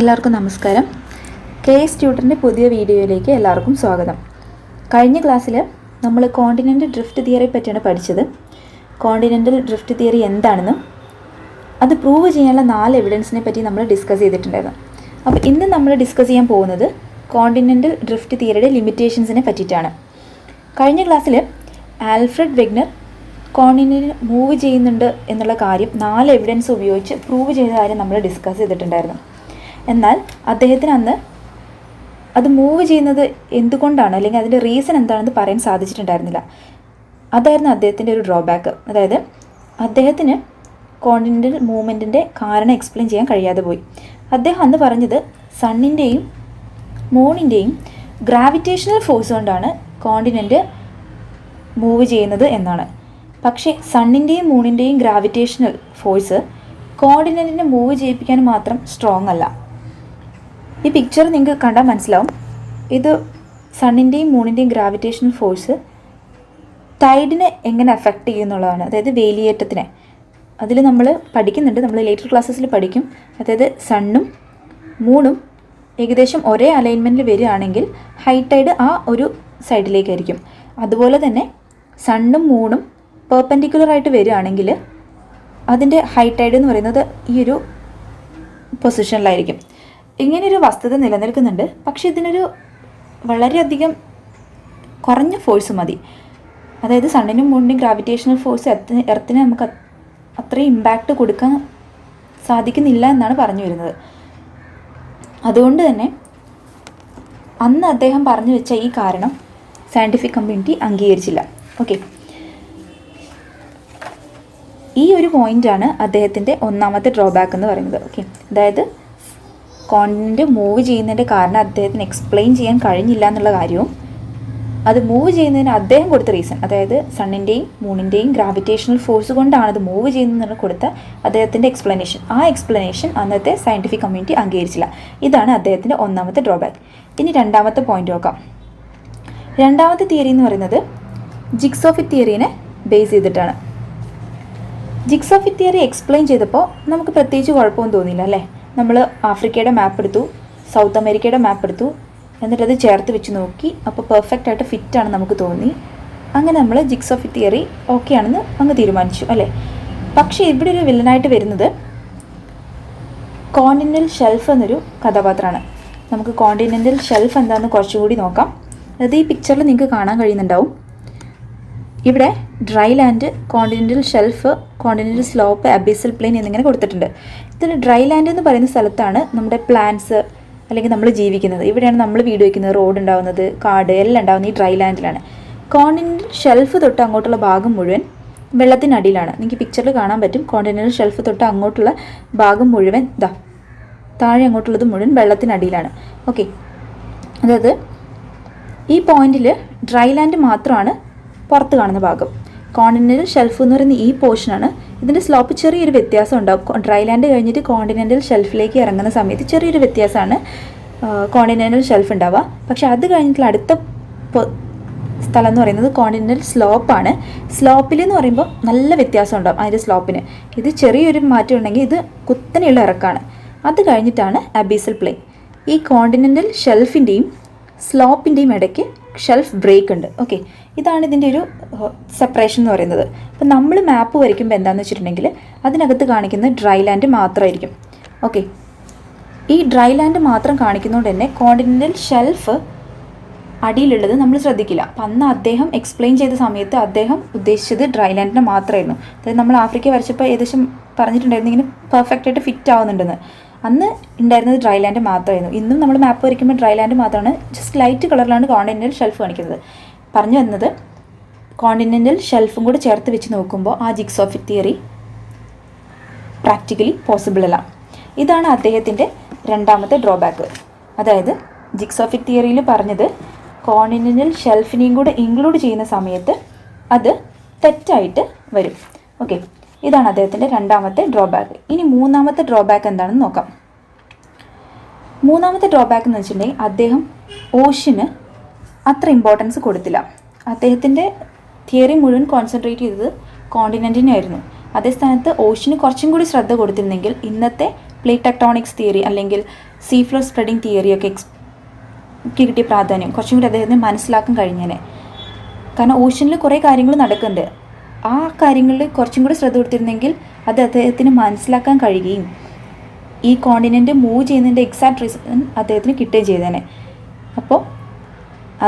എല്ലാവർക്കും നമസ്കാരം. KAS ട്യൂട്ടറിൻ്റെ പുതിയ വീഡിയോയിലേക്ക് എല്ലാവർക്കും സ്വാഗതം. കഴിഞ്ഞ ക്ലാസ്സിൽ നമ്മൾ കോണ്ടിനെൻ്റൽ ഡ്രിഫ്റ്റ് തിയറി പറ്റിയാണ് പഠിച്ചത്. കോണ്ടിനെൻ്റൽ ഡ്രിഫ്റ്റ് തിയറി എന്താണെന്നും അത് പ്രൂവ് ചെയ്യാനുള്ള 4 എവിഡൻസിനെ പറ്റി നമ്മൾ ഡിസ്കസ് ചെയ്തിട്ടുണ്ടായിരുന്നു. അപ്പോൾ ഇന്ന് നമ്മൾ ഡിസ്കസ് ചെയ്യാൻ പോകുന്നത് കോണ്ടിനെൻ്റൽ ഡ്രിഫ്റ്റ് തിയറിയുടെ ലിമിറ്റേഷൻസിനെ പറ്റിയിട്ടാണ്. കഴിഞ്ഞ ക്ലാസ്സിൽ ആൽഫ്രഡ് വെഗ്നർ കോണ്ടിനെൻ്റിൽ മൂവ് ചെയ്യുന്നുണ്ട് എന്നുള്ള കാര്യം 4 എവിഡൻസ് ഉപയോഗിച്ച് പ്രൂവ് ചെയ്ത കാര്യം നമ്മൾ ഡിസ്കസ് ചെയ്തിട്ടുണ്ടായിരുന്നു. എന്നാൽ അദ്ദേഹത്തിന് അന്ന് അത് മൂവ് ചെയ്യുന്നത് എന്തുകൊണ്ടാണ് അല്ലെങ്കിൽ അതിൻ്റെ റീസൺ എന്താണെന്ന് പറയാൻ സാധിച്ചിട്ടുണ്ടായിരുന്നില്ല. അതായിരുന്നു അദ്ദേഹത്തിൻ്റെ ഒരു ഡ്രോബാക്ക്. അതായത് അദ്ദേഹത്തിന് കോണ്ടിനെൻ്റൽ മൂവ്മെൻറ്റിൻ്റെ കാരണം എക്സ്പ്ലെയിൻ ചെയ്യാൻ കഴിയാതെ പോയി. അദ്ദേഹം അന്ന് പറഞ്ഞത് സണ്ണിൻ്റെയും മൂണിൻ്റെയും ഗ്രാവിറ്റേഷണൽ ഫോഴ്സ് കൊണ്ടാണ് കോണ്ടിനെൻ്റ് മൂവ് ചെയ്യുന്നത് എന്നാണ്. പക്ഷേ സണ്ണിൻ്റെയും മൂണിൻ്റെയും ഗ്രാവിറ്റേഷണൽ ഫോഴ്സ് കോണ്ടിനെൻ്റിനെ മൂവ് ചെയ്യിപ്പിക്കാൻ മാത്രം സ്ട്രോങ് അല്ല. ഈ പിക്ചർ നിങ്ങൾക്ക് കണ്ടാൽ മനസ്സിലാവും. ഇത് സണ്ണിൻ്റെയും മൂണിൻ്റെയും ഗ്രാവിറ്റേഷണൽ ഫോഴ്സ് ടൈഡിനെ എങ്ങനെ അഫക്റ്റ് ചെയ്യുന്നുള്ളതാണ്. അതായത് വേലിയേറ്റത്തിനെ അതിൽ നമ്മൾ പഠിക്കുന്നുണ്ട്, നമ്മൾ ലേറ്റർ ക്ലാസ്സസിൽ പഠിക്കും. അതായത് സണ്ണും മൂണും ഏകദേശം ഒരേ അലൈൻമെൻറ്റിൽ വരികയാണെങ്കിൽ ഹൈ ടൈഡ് ആ ഒരു സൈഡിലേക്കായിരിക്കും. അതുപോലെ തന്നെ സണ്ണും മൂണും പെർപെൻഡിക്കുലറായിട്ട് വരികയാണെങ്കിൽ അതിൻ്റെ ഹൈ ടൈഡ് എന്ന് പറയുന്നത് ഈ ഒരു പൊസിഷനിലായിരിക്കും. ഇങ്ങനെയൊരു വസ്തുത നിലനിൽക്കുന്നുണ്ട്. പക്ഷെ ഇതിനൊരു വളരെയധികം കുറഞ്ഞ ഫോഴ്സ് മതി. അതായത് സണ്ണിനും മൂണിൻ്റെയും ഗ്രാവിറ്റേഷണൽ ഫോഴ്സ് എർത്തിന് നമുക്ക് അത്രയും ഇമ്പാക്റ്റ് കൊടുക്കാൻ സാധിക്കുന്നില്ല എന്നാണ് പറഞ്ഞു വരുന്നത്. അതുകൊണ്ട് തന്നെ അന്ന് അദ്ദേഹം പറഞ്ഞു വെച്ച ഈ കാരണം സയൻറ്റിഫിക് കമ്മ്യൂണിറ്റി അംഗീകരിച്ചില്ല. ഓക്കെ, ഈ ഒരു പോയിൻ്റാണ് അദ്ദേഹത്തിൻ്റെ ഒന്നാമത്തെ ഡ്രോബാക്ക് എന്ന് പറയുന്നത്. ഓക്കെ, അതായത് കോണ്ടിനെൻ്റ് മൂവ് ചെയ്യുന്നതിൻ്റെ കാരണം അദ്ദേഹത്തിന് എക്സ്പ്ലെയിൻ ചെയ്യാൻ കഴിഞ്ഞില്ല എന്നുള്ള കാര്യവും അത് മൂവ് ചെയ്യുന്നതിന് അദ്ദേഹം കൊടുത്ത റീസൺ, അതായത് സണ്ണിൻ്റെയും മൂണിൻ്റെയും ഗ്രാവിറ്റേഷണൽ ഫോഴ്സ് കൊണ്ടാണ് അത് മൂവ് ചെയ്യുന്നതെന്ന് കൊടുത്ത അദ്ദേഹത്തിൻ്റെ എക്സ്പ്ലനേഷൻ, ആ എക്സ്പ്ലനേഷൻ അന്നത്തെ സയൻറ്റിഫിക് കമ്മ്യൂണിറ്റി അംഗീകരിച്ചില്ല. ഇതാണ് അദ്ദേഹത്തിൻ്റെ ഒന്നാമത്തെ ഡ്രോബാക്ക്. ഇനി രണ്ടാമത്തെ പോയിന്റ് നോക്കാം. രണ്ടാമത്തെ തിയറി എന്ന് പറയുന്നത് ജിഗ്സ് ഓഫ് ഇറ്റ് തിയറിനെ ബേസ് ചെയ്തിട്ടാണ്. Jigs of it theory explain ചെയ്തപ്പോൾ നമുക്ക് പ്രത്യേകിച്ച് കുഴപ്പമൊന്നും തോന്നിയില്ല അല്ലേ. നമ്മൾ ആഫ്രിക്കയുടെ മാപ്പ് എടുത്തു, സൗത്ത് അമേരിക്കയുടെ മാപ്പ് എടുത്തു, എന്നിട്ട് അത് ചേർത്ത് വെച്ച് നോക്കി. അപ്പോൾ പെർഫെക്റ്റ് ആയിട്ട് ഫിറ്റാണ് നമുക്ക് തോന്നി. അങ്ങനെ നമ്മൾ jigs of it theory okay ആണെന്ന് അങ്ങ് തീരുമാനിച്ചു അല്ലേ. പക്ഷേ ഇവിടെ ഒരു വില്ലനായിട്ട് വരുന്നത് കോണ്ടിനെൻ്റൽ ഷെൽഫ് എന്നൊരു കഥാപാത്രമാണ്. നമുക്ക് കോണ്ടിനെൻ്റൽ ഷെൽഫ് എന്താണെന്ന് കുറച്ചുകൂടി നോക്കാം. അത് ഈ പിക്ചറിൽ നിങ്ങൾക്ക് കാണാൻ കഴിയുന്നുണ്ടാവും. ഇവിടെ dry land, continental shelf, continental slope, abyssal plain എന്നിങ്ങനെ കൊടുത്തിട്ടുണ്ട്. ഇതിൽ ഡ്രൈ ലാൻഡ് എന്ന് പറയുന്ന സ്ഥലത്താണ് നമ്മുടെ പ്ലാന്റ്സ് അല്ലെങ്കിൽ നമ്മൾ ജീവിക്കുന്നത്. ഇവിടെയാണ് നമ്മൾ വീട് വയ്ക്കുന്നത്, റോഡ് ഉണ്ടാകുന്നത്, കാട് എല്ലാം ഉണ്ടാകുന്നത് ഈ ഡ്രൈ ലാൻഡിലാണ്. കോണ്ടിനെൻ്റൽ ഷെൽഫ് തൊട്ട് അങ്ങോട്ടുള്ള ഭാഗം മുഴുവൻ വെള്ളത്തിനടിയിലാണ്. നിങ്ങൾക്ക് പിക്ചറിൽ കാണാൻ പറ്റും. കോണ്ടിനെൻ്റൽ ഷെൽഫ് തൊട്ട് അങ്ങോട്ടുള്ള ഭാഗം മുഴുവൻ താഴെ അങ്ങോട്ടുള്ളത് മുഴുവൻ വെള്ളത്തിനടിയിലാണ്. ഓക്കെ, അതായത് ഈ പോയിന്റിൽ ഡ്രൈ ലാൻഡ് മാത്രമാണ് പുറത്ത് കാണുന്ന ഭാഗം. കോണ്ടിനെൻ്റൽ ഷെൽഫ് എന്ന് പറയുന്ന ഈ പോർഷനാണ്. ഇതിൻ്റെ സ്ലോപ്പ് ചെറിയൊരു വ്യത്യാസം ഉണ്ടാവും. ഡ്രൈ ലാൻഡ് കഴിഞ്ഞിട്ട് കോണ്ടിനെൻ്റൽ ഷെൽഫിലേക്ക് ഇറങ്ങുന്ന സമയത്ത് ചെറിയൊരു വ്യത്യാസമാണ് കോണ്ടിനെൻ്റൽ ഷെൽഫ് ഉണ്ടാവുക. പക്ഷെ അത് കഴിഞ്ഞിട്ടുള്ള അടുത്ത സ്ഥലം എന്ന് പറയുന്നത് കോണ്ടിനെൻ്റൽ സ്ലോപ്പാണ്. സ്ലോപ്പിൽ എന്ന് പറയുമ്പോൾ നല്ല വ്യത്യാസം ഉണ്ടാവും അതിൻ്റെ സ്ലോപ്പിന്. ഇത് ചെറിയൊരു മാറ്റം ഉണ്ടെങ്കിൽ ഇത് കുത്തനെയുള്ള ഇറക്കാണ്. അത് കഴിഞ്ഞിട്ടാണ് അബീസൽ പ്ലെയിൻ. ഈ കോണ്ടിനെൻ്റൽ ഷെൽഫിൻ്റെയും സ്ലോപ്പിൻ്റെയും ഇടയ്ക്ക് ഷെൽഫ് ബ്രേക്ക് ഉണ്ട്. ഓക്കെ, ഇതാണ് ഇതിൻ്റെ ഒരു സെപ്പറേഷൻ എന്ന് പറയുന്നത്. അപ്പം നമ്മൾ മാപ്പ് വരയ്ക്കുമ്പോൾ എന്താണെന്ന് വെച്ചിട്ടുണ്ടെങ്കിൽ അതിനകത്ത് കാണിക്കുന്ന ഡ്രൈ ലാൻഡ് മാത്രമായിരിക്കും. ഓക്കെ, ഈ ഡ്രൈ ലാൻഡ് മാത്രം കാണിക്കുന്നതുകൊണ്ട് തന്നെ കോണ്ടിനെൻ്റൽ ഷെൽഫ് അടിയിലുള്ളത് നമ്മൾ ശ്രദ്ധിക്കില്ല. അപ്പം അന്ന് അദ്ദേഹം എക്സ്പ്ലെയിൻ ചെയ്ത സമയത്ത് അദ്ദേഹം ഉദ്ദേശിച്ചത് ഡ്രൈ ലാൻഡിനെ മാത്രമായിരുന്നു. അതായത് നമ്മൾ ആഫ്രിക്ക വരച്ചപ്പോൾ ഏകദേശം പറഞ്ഞിട്ടുണ്ടായിരുന്നു ഇങ്ങനെ പെർഫെക്റ്റ് ആയിട്ട് ഫിറ്റ് ആവുന്നുണ്ടെന്ന്. അന്ന് ഉണ്ടായിരുന്നത് ഡ്രൈ ലാൻഡ് മാത്രമായിരുന്നു. ഇന്നും നമ്മൾ മാപ്പ് വരയ്ക്കുമ്പോൾ ഡ്രൈ ലാൻഡ് മാത്രമാണ്, ജസ്റ്റ് ലൈറ്റ് കളറിലാണ് കോണ്ടിനെൻ്റൽ ഷെൽഫ് കാണിക്കുന്നത്. പറഞ്ഞു വന്നത് കോണ്ടിനെൻ്റൽ ഷെൽഫും കൂടെ ചേർത്ത് വെച്ച് നോക്കുമ്പോൾ ആ jigs of it theory practically possible അല്ല. ഇതാണ് അദ്ദേഹത്തിൻ്റെ രണ്ടാമത്തെ ഡ്രോബാക്ക്. അതായത് ജിഗ്സ് ഓഫ് ഇറ്റ് തിയറിയിൽ പറഞ്ഞത് കോണ്ടിനെൻ്റൽ ഷെൽഫിനെയും കൂടെ ഇൻക്ലൂഡ് ചെയ്യുന്ന സമയത്ത് അത് തെറ്റായിട്ട് വരും. ഓക്കെ, ഇതാണ് അദ്ദേഹത്തിൻ്റെ രണ്ടാമത്തെ ഡ്രോബാക്ക്. ഇനി മൂന്നാമത്തെ ഡ്രോബാക്ക് എന്താണെന്ന് നോക്കാം. മൂന്നാമത്തെ ഡ്രോബാക്ക് എന്ന് വെച്ചിട്ടുണ്ടെങ്കിൽ അദ്ദേഹം ഓഷ്യന് അത്ര ഇമ്പോർട്ടൻസ് കൊടുത്തില്ല. അദ്ദേഹത്തിൻ്റെ തിയറി മുഴുവൻ കോൺസെൻട്രേറ്റ് ചെയ്തത് കോണ്ടിനെൻറ്റിനായിരുന്നു. അതേ സ്ഥാനത്ത് ഓഷ്യന് കുറച്ചും കൂടി ശ്രദ്ധ കൊടുത്തിരുന്നെങ്കിൽ ഇന്നത്തെ പ്ലേറ്റ് ടെക്ടോണിക്സ് തിയറി അല്ലെങ്കിൽ സീ ഫ്ലോർ സ്പ്രെഡിങ് തിയറിയൊക്കെ കിട്ടിയ പ്രാധാന്യം കുറച്ചും കൂടി അദ്ദേഹത്തിന് മനസ്സിലാക്കാൻ കഴിഞ്ഞേനെ. കാരണം ഓഷ്യനിൽ കുറേ കാര്യങ്ങൾ നടക്കുന്നുണ്ട്. ആ കാര്യങ്ങളിൽ കുറച്ചും കൂടി ശ്രദ്ധ കൊടുത്തിരുന്നെങ്കിൽ അത് അദ്ദേഹത്തിന് മനസ്സിലാക്കാൻ കഴിയുകയും ഈ കോണ്ടിനെൻ്റ് മൂവ് ചെയ്യുന്നതിൻ്റെ എക്സാക്ട് റീസൺ അദ്ദേഹത്തിന് കിട്ടുകയും ചെയ്തേനെ. അപ്പോൾ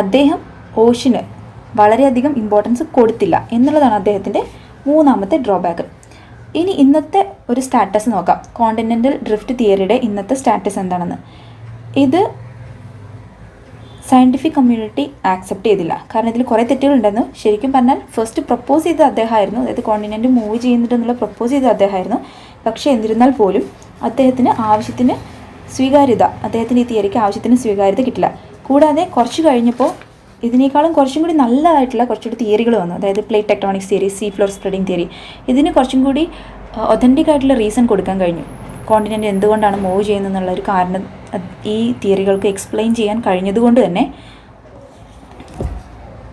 അദ്ദേഹം ഓഷ്യന് വളരെയധികം ഇമ്പോർട്ടൻസ് കൊടുത്തില്ല എന്നുള്ളതാണ് അദ്ദേഹത്തിൻ്റെ മൂന്നാമത്തെ ഡ്രോബാക്ക്. ഇനി ഇന്നത്തെ ഒരു സ്റ്റാറ്റസ് നോക്കാം. കോണ്ടിനെൻ്റൽ ഡ്രിഫ്റ്റ് തിയറിയുടെ ഇന്നത്തെ സ്റ്റാറ്റസ് എന്താണെന്ന്. ഇത് സയൻറ്റിഫിക് കമ്മ്യൂണിറ്റി ആക്സെപ്റ്റ് ചെയ്തില്ല. കാരണം ഇതിൽ കുറേ തെറ്റുകളുണ്ടെന്ന്. ശരിക്കും പറഞ്ഞാൽ ഫസ്റ്റ് പ്രപ്പോസ് ചെയ്തത് അദ്ദേഹമായിരുന്നു, അതായത് കോണ്ടിനെൻ്റ് മൂവ് ചെയ്യുന്നുണ്ടെന്നുള്ള പ്രപ്പോസ് ചെയ്തത് അദ്ദേഹമായിരുന്നു. പക്ഷേ എന്നിരുന്നാൽ പോലും അദ്ദേഹത്തിന് ആവശ്യത്തിന് സ്വീകാര്യത, അദ്ദേഹത്തിന് ഈ തിയറിക്ക് ആവശ്യത്തിന് സ്വീകാര്യത കിട്ടില്ല. കൂടാതെ കുറച്ച് കഴിഞ്ഞപ്പോൾ ഇതിനേക്കാളും കുറച്ചും കൂടി നല്ലതായിട്ടുള്ള കുറച്ചുകൂടി തിയറികൾ വന്നു. അതായത് plate tectonics theory, see floor spreading theory. ഇതിന് കുറച്ചും കൂടി ഒതൻറ്റിക് ആയിട്ടുള്ള റീസൺ കൊടുക്കാൻ കഴിഞ്ഞു. കോണ്ടിനെൻ്റ് എന്തുകൊണ്ടാണ് മൂവ് ചെയ്യുന്നതെന്നുള്ള ഒരു കാരണം ഈ തിയറികൾക്ക് എക്സ്പ്ലെയിൻ ചെയ്യാൻ കഴിഞ്ഞതുകൊണ്ട് തന്നെ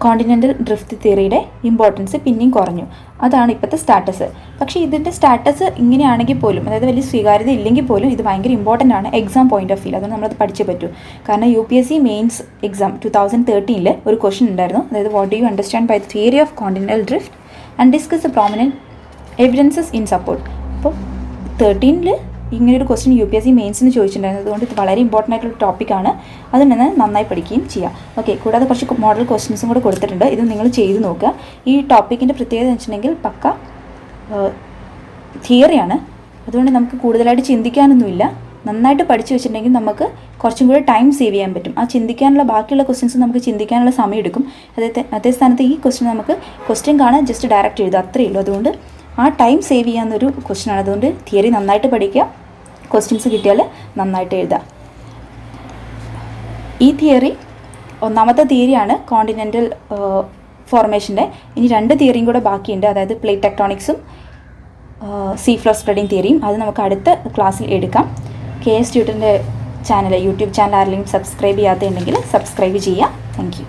കോണ്ടിനെൻ്റൽ ഡ്രിഫ്റ്റ് തിയറിയുടെ ഇമ്പോർട്ടൻസ് പിന്നെയും കുറഞ്ഞു. അതാണ് ഇപ്പോഴത്തെ സ്റ്റാറ്റസ്. പക്ഷേ ഇതിൻ്റെ സ്റ്റാറ്റസ് ഇങ്ങനെയാണെങ്കിൽ പോലും, അതായത് വലിയ സ്വീകാര്യത ഇല്ലെങ്കിൽ പോലും ഇത് ഭയങ്കര ഇമ്പോർട്ടൻ്റ് ആണ് എക്സാം പോയിന്റ് ഓഫ് വ്യൂ. അതുകൊണ്ട് നമ്മളത് പഠിച്ചേ പറ്റൂ. കാരണം UPSC മെയിൻസ് എക്സാം 2013 ഒരു ക്വസ്റ്റൻ ഉണ്ടായിരുന്നു. അതായത് what do you understand by the theory of continental drift and discuss the prominent evidences in support. അപ്പോൾ 13 ഇങ്ങനെയൊരു ക്വസ്റ്റ്യൻ UPSC മെയിൻസിന് ചോദിച്ചിട്ടുണ്ടായിരുന്നു. അതുകൊണ്ട് ഇത് വളരെ ഇമ്പോർട്ടൻ്റ് ആയിട്ടുള്ള ടോപ്പിക്കാണ്. അതുകൊണ്ട് തന്നെ നന്നായി പഠിക്കുകയും ചെയ്യാം. ഓക്കെ, കൂടാതെ കുറച്ച് മോഡൽ ക്വസ്റ്റ്യൻസും കൂടെ കൊടുത്തിട്ടുണ്ട്. ഇത് നിങ്ങൾ ചെയ്ത് നോക്കുക. ഈ ടോപ്പിക്കിൻ്റെ പ്രത്യേകത എന്ന് വെച്ചിട്ടുണ്ടെങ്കിൽ പക്ക തിയറിയാണ്. അതുകൊണ്ട് നമുക്ക് കൂടുതലായിട്ട് ചിന്തിക്കാനൊന്നുമില്ല. നന്നായിട്ട് പഠിച്ചു വെച്ചിട്ടുണ്ടെങ്കിൽ നമുക്ക് കുറച്ചും കൂടി ടൈം സേവ് ചെയ്യാൻ പറ്റും. ആ ചിന്തിക്കാനുള്ള ബാക്കിയുള്ള ക്വസ്റ്റ്യൻസ് നമുക്ക് ചിന്തിക്കാനുള്ള സമയം എടുക്കും. അതേ സ്ഥാനത്ത് ഈ ക്വസ്റ്റ്യൻ നമുക്ക് ക്വസ്റ്റ്യൻ കാണാൻ ജസ്റ്റ് ഡയറക്റ്റ് എഴുതുക, അത്രയേ ഉള്ളൂ. അതുകൊണ്ട് ആ ടൈം സേവ് ചെയ്യാവുന്നൊരു ക്വസ്റ്റ്യനാണ്. അതുകൊണ്ട് തിയറി നന്നായിട്ട് പഠിക്കുക, ക്വസ്റ്റ്യൻസ് കിട്ടിയാൽ നന്നായിട്ട് എഴുതാം. ഈ തിയറി ഒന്നാമത്തെ തിയറിയാണ് കോണ്ടിനെൻ്റൽ ഫോർമേഷൻ്റെ. ഇനി 2 തിയറിയും കൂടെ ബാക്കിയുണ്ട്. അതായത് പ്ലേറ്റ് ടെക്ടോണിക്സും സീ ഫ്ലോർ സ്പ്രെഡിങ് തിയറിയും. അത് നമുക്ക് അടുത്ത ക്ലാസ്സിൽ എടുക്കാം. KAS ട്യൂട്ടറിൻ്റെ ചാനൽ, യൂട്യൂബ് ചാനൽ ആരെങ്കിലും സബ്സ്ക്രൈബ് ചെയ്യാത്തുണ്ടെങ്കിൽ സബ്സ്ക്രൈബ് ചെയ്യാം. Thank you.